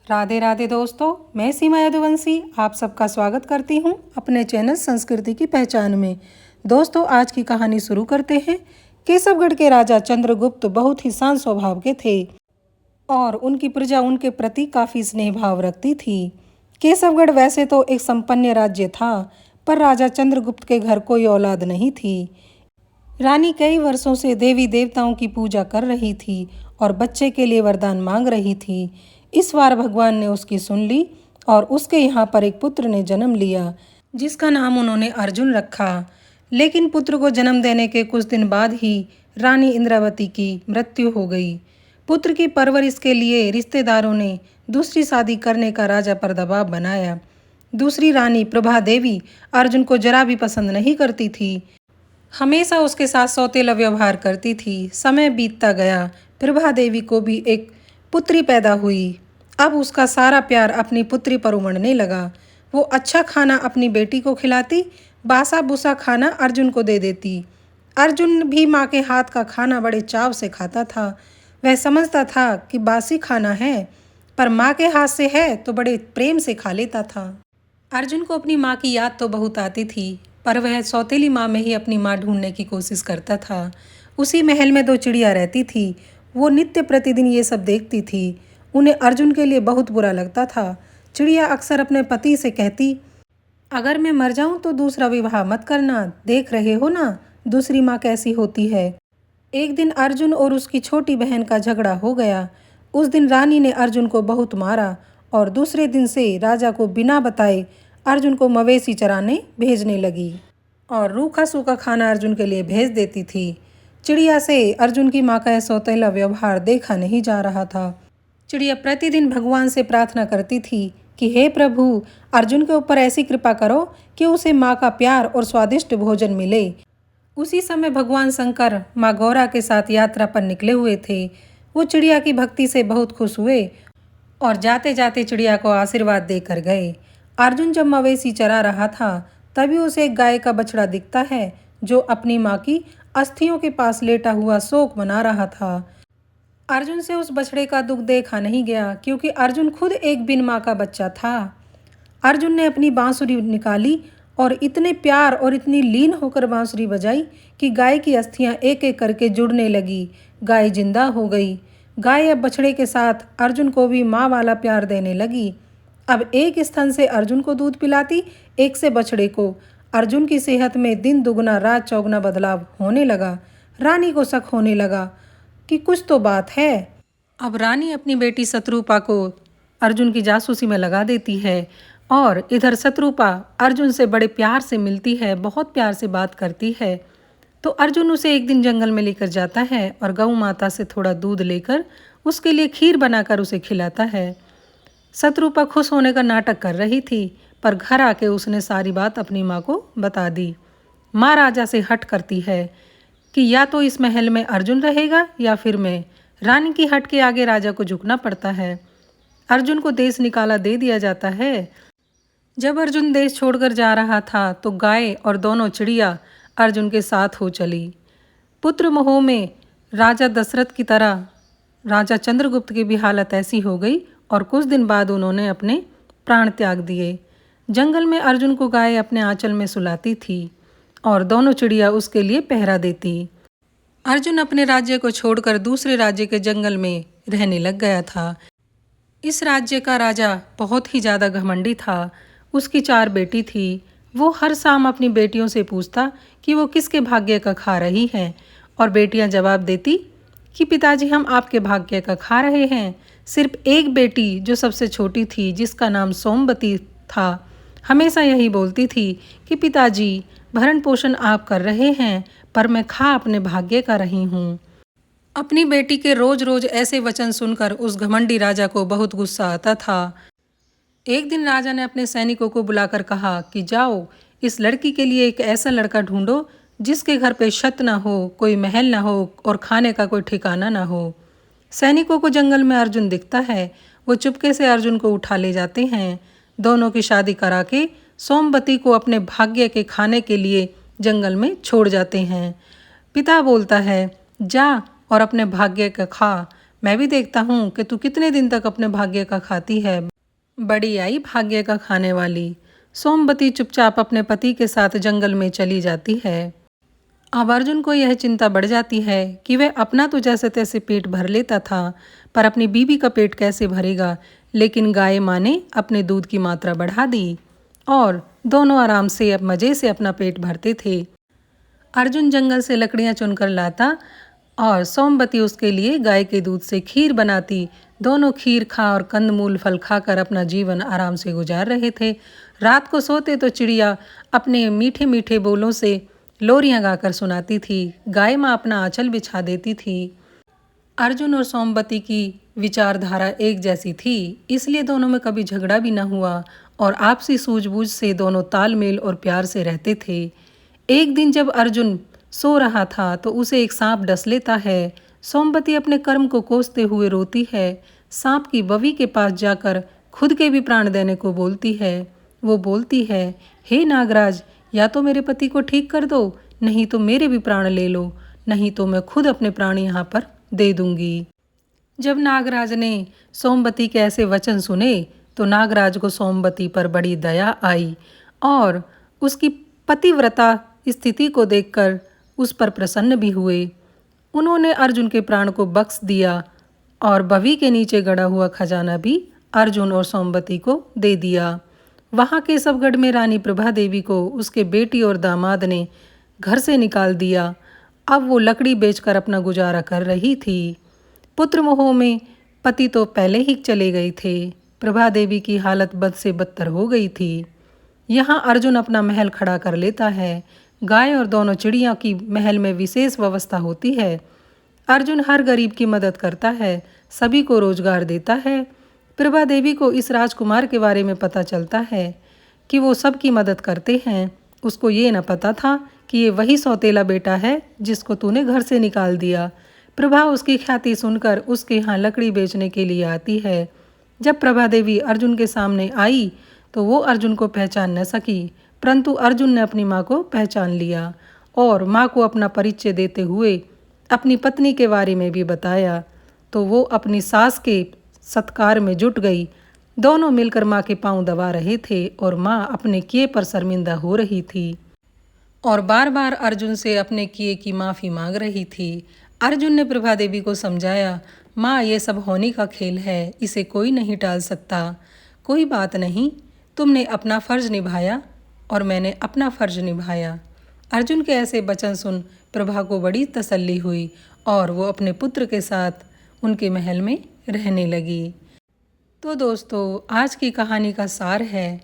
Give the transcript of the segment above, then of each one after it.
राधे राधे दोस्तों, मैं सीमा यदुवंशी आप सबका स्वागत करती हूँ अपने चैनल संस्कृति की पहचान में। दोस्तों, आज की कहानी शुरू करते हैं। केसवगढ़ के राजा चंद्रगुप्त बहुत ही शांत स्वभाव के थे और उनकी प्रजा उनके प्रति काफ़ी स्नेह भाव रखती थी। केसवगढ़ वैसे तो एक संपन्न राज्य था, पर राजा चंद्रगुप्त के घर कोई औलाद नहीं थी। रानी कई वर्षों से देवी देवताओं की पूजा कर रही थी और बच्चे के लिए वरदान मांग रही थी। इस बार भगवान ने उसकी सुन ली और उसके यहाँ पर एक पुत्र ने जन्म लिया, जिसका नाम उन्होंने अर्जुन रखा। लेकिन पुत्र को जन्म देने के कुछ दिन बाद ही रानी इंद्रावती की मृत्यु हो गई। पुत्र की परवरिश के लिए रिश्तेदारों ने दूसरी शादी करने का राजा पर दबाव बनाया। दूसरी रानी प्रभा देवी अर्जुन को जरा भी पसंद नहीं करती थी, हमेशा उसके साथ सौतेला व्यवहार करती थी। समय बीतता गया, प्रभा देवी को भी एक पुत्री पैदा हुई। अब उसका सारा प्यार अपनी पुत्री पर उमड़ने लगा। वो अच्छा खाना अपनी बेटी को खिलाती, बासा बुसा खाना अर्जुन को दे देती। अर्जुन भी माँ के हाथ का खाना बड़े चाव से खाता था। वह समझता था कि बासी खाना है, पर माँ के हाथ से है तो बड़े प्रेम से खा लेता था। अर्जुन को अपनी माँ की याद तो बहुत आती थी, पर वह सौतेली माँ में ही अपनी माँ ढूंढने की कोशिश करता था। उसी महल में दो चिड़िया रहती थी। वो नित्य प्रतिदिन ये सब देखती थी। उन्हें अर्जुन के लिए बहुत बुरा लगता था। चिड़िया अक्सर अपने पति से कहती, अगर मैं मर जाऊं तो दूसरा विवाह मत करना, देख रहे हो ना दूसरी माँ कैसी होती है। एक दिन अर्जुन और उसकी छोटी बहन का झगड़ा हो गया। उस दिन रानी ने अर्जुन को बहुत मारा और दूसरे दिन से राजा को बिना बताए अर्जुन को मवेशी चराने भेजने लगी और रूखा सूखा खाना अर्जुन के लिए भेज देती थी। चिड़िया से अर्जुन की माँ का यह सौतेला व्यवहार देखा नहीं जा रहा था। चिड़िया प्रतिदिन भगवान से प्रार्थना करती थी कि हे प्रभु, अर्जुन के ऊपर ऐसी कृपा करो कि उसे माँ का प्यार और स्वादिष्ट भोजन मिले। उसी समय भगवान शंकर माँ गौरा के साथ यात्रा पर निकले हुए थे। वो चिड़िया की भक्ति से बहुत खुश हुए और जाते जाते चिड़िया को आशीर्वाद देकर गए। अर्जुन जब मवेशी चरा रहा था, तभी उसे एक गाय का बछड़ा दिखता है जो अपनी माँ की अस्थियों के पास लेटा हुआ शोक मना रहा था। अर्जुन से उस बछड़े का दुख देखा नहीं गया, क्योंकि अर्जुन खुद एक बिन माँ का बच्चा था। अर्जुन ने अपनी बांसुरी निकाली और इतने प्यार और इतनी लीन होकर बांसुरी बजाई कि गाय की अस्थियां एक एक करके जुड़ने लगी। गाय जिंदा हो गई। गाय अब बछड़े के साथ अर्जुन को भी माँ वाला प्यार देने लगी। अब एक स्तन से अर्जुन को दूध पिलाती, एक से बछड़े को। अर्जुन की सेहत में दिन दुगना रात चौगुना बदलाव होने लगा। रानी को शक होने लगा कि कुछ तो बात है। अब रानी अपनी बेटी शत्रुपा को अर्जुन की जासूसी में लगा देती है और इधर शत्रुपा अर्जुन से बड़े प्यार से मिलती है, बहुत प्यार से बात करती है। तो अर्जुन उसे एक दिन जंगल में लेकर जाता है और गौ माता से थोड़ा दूध लेकर उसके लिए खीर बनाकर उसे खिलाता है। शत्रुपा खुश होने का नाटक कर रही थी, पर घर आके उसने सारी बात अपनी माँ को बता दी। माँ राजा से हट करती है कि या तो इस महल में अर्जुन रहेगा या फिर मैं। रानी की हट के आगे राजा को झुकना पड़ता है। अर्जुन को देश निकाला दे दिया जाता है। जब अर्जुन देश छोड़कर जा रहा था तो गाय और दोनों चिड़िया अर्जुन के साथ हो चली। पुत्र मोह में राजा दशरथ की तरह राजा चंद्रगुप्त की भी हालत ऐसी हो गई और कुछ दिन बाद उन्होंने अपने प्राण त्याग दिए। जंगल में अर्जुन को गाय अपने आंचल में सुलाती थी और दोनों चिड़िया उसके लिए पहरा देती। अर्जुन अपने राज्य को छोड़कर दूसरे राज्य के जंगल में रहने लग गया था। इस राज्य का राजा बहुत ही ज़्यादा घमंडी था। उसकी 4 बेटी थी। वो हर शाम अपनी बेटियों से पूछता कि वो किसके भाग्य का खा रही हैं, और बेटियां जवाब देती कि पिताजी हम आपके भाग्य का खा रहे हैं। सिर्फ एक बेटी जो सबसे छोटी थी, जिसका नाम सोमवती था, हमेशा यही बोलती थी कि पिताजी भरण पोषण आप कर रहे हैं, पर मैं खा अपने भाग्य का रही हूँ। अपनी बेटी के रोज रोज ऐसे वचन सुनकर उस घमंडी राजा को बहुत गुस्सा आता था। एक दिन राजा ने अपने सैनिकों को बुलाकर कहा कि जाओ, इस लड़की के लिए एक ऐसा लड़का ढूंढो जिसके घर पे छत ना हो, कोई महल ना हो और खाने का कोई ठिकाना ना हो। सैनिकों को जंगल में अर्जुन दिखता है। वो चुपके से अर्जुन को उठा ले जाते हैं। दोनों की शादी करा के सोमवती को अपने भाग्य के खाने के लिए जंगल में छोड़ जाते हैं। पिता बोलता है, जा और अपने भाग्य का खा, मैं भी देखता हूँ कि तू कितने दिन तक अपने भाग्य का खाती है। बड़ी आई भाग्य का खाने वाली। सोमवती चुपचाप अपने पति के साथ जंगल में चली जाती है। अब अर्जुन को यह चिंता बढ़ जाती है कि वह अपना तो जैसे तैसे पेट भर लेता था, पर अपनी बीवी का पेट कैसे भरेगा। लेकिन गाय माँ ने अपने दूध की मात्रा बढ़ा दी और दोनों आराम से अब मज़े से अपना पेट भरते थे। अर्जुन जंगल से लकड़ियाँ चुनकर लाता और सोमवती उसके लिए गाय के दूध से खीर बनाती। दोनों खीर खा और कंदमूल फल खाकर अपना जीवन आराम से गुजार रहे थे। रात को सोते तो चिड़िया अपने मीठे मीठे बोलों से लोरियां गाकर सुनाती थी। गाय माँ अपना आंचल बिछा देती थी। अर्जुन और सोमवती की विचारधारा एक जैसी थी, इसलिए दोनों में कभी झगड़ा भी न हुआ और आपसी सूझबूझ से दोनों तालमेल और प्यार से रहते थे। एक दिन जब अर्जुन सो रहा था तो उसे एक सांप डस लेता है। सोमवती अपने कर्म को कोसते हुए रोती है। सांप की बवि के पास जाकर खुद के भी प्राण देने को बोलती है। वो बोलती है, हे नागराज, या तो मेरे पति को ठीक कर दो, नहीं तो मेरे भी प्राण ले लो, नहीं तो मैं खुद अपने प्राण यहाँ पर दे दूंगी। जब नागराज ने सोमवती के ऐसे वचन सुने तो नागराज को सोमवती पर बड़ी दया आई और उसकी पतिव्रता स्थिति को देखकर उस पर प्रसन्न भी हुए। उन्होंने अर्जुन के प्राण को बख्श दिया और बवि के नीचे गड़ा हुआ खजाना भी अर्जुन और सोमवती को दे दिया। वहाँ केसवगढ़ में रानी प्रभा देवी को उसके बेटी और दामाद ने घर से निकाल दिया। अब वो लकड़ी बेचकर अपना गुजारा कर रही थी। पुत्र मोह में पति तो पहले ही चले गए थे। प्रभा देवी की हालत बद से बदतर हो गई थी। यहाँ अर्जुन अपना महल खड़ा कर लेता है। गाय और दोनों चिड़िया की महल में विशेष व्यवस्था होती है। अर्जुन हर गरीब की मदद करता है, सभी को रोजगार देता है। प्रभा देवी को इस राजकुमार के बारे में पता चलता है कि वो सबकी मदद करते हैं। उसको ये न पता था कि ये वही सौतेला बेटा है जिसको तूने घर से निकाल दिया। प्रभा उसकी ख्याति सुनकर उसके यहाँ लकड़ी बेचने के लिए आती है। जब प्रभा देवी अर्जुन के सामने आई तो वो अर्जुन को पहचान न सकी, परंतु अर्जुन ने अपनी माँ को पहचान लिया और माँ को अपना परिचय देते हुए अपनी पत्नी के बारे में भी बताया। तो वो अपनी सास के सत्कार में जुट गई। दोनों मिलकर माँ के पांव दबा रहे थे और माँ अपने किए पर शर्मिंदा हो रही थी और बार बार अर्जुन से अपने किए की माफ़ी मांग रही थी। अर्जुन ने प्रभा देवी को समझाया, माँ, ये सब होनी का खेल है, इसे कोई नहीं टाल सकता। कोई बात नहीं, तुमने अपना फर्ज निभाया और मैंने अपना फर्ज निभाया। अर्जुन के ऐसे वचन सुन प्रभा को बड़ी तसल्ली हुई और वो अपने पुत्र के साथ उनके महल में रहने लगी। तो दोस्तों, आज की कहानी का सार है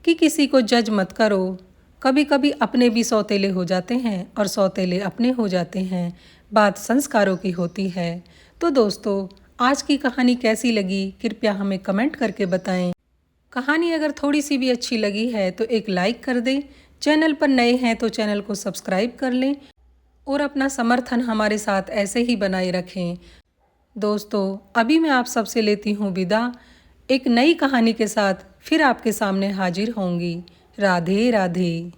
कि किसी को जज मत करो। कभी कभी अपने भी सौतेले हो जाते हैं और सौतेले अपने हो जाते हैं। बात संस्कारों की होती है। तो दोस्तों, आज की कहानी कैसी लगी कृपया हमें कमेंट करके बताएं। कहानी अगर थोड़ी सी भी अच्छी लगी है तो एक लाइक कर दें। चैनल पर नए हैं तो चैनल को सब्सक्राइब कर लें और अपना समर्थन हमारे साथ ऐसे ही बनाए रखें। दोस्तों, अभी मैं आप सबसे लेती हूँ विदा। एक नई कहानी के साथ फिर आपके सामने हाजिर होंगी। राधे राधे।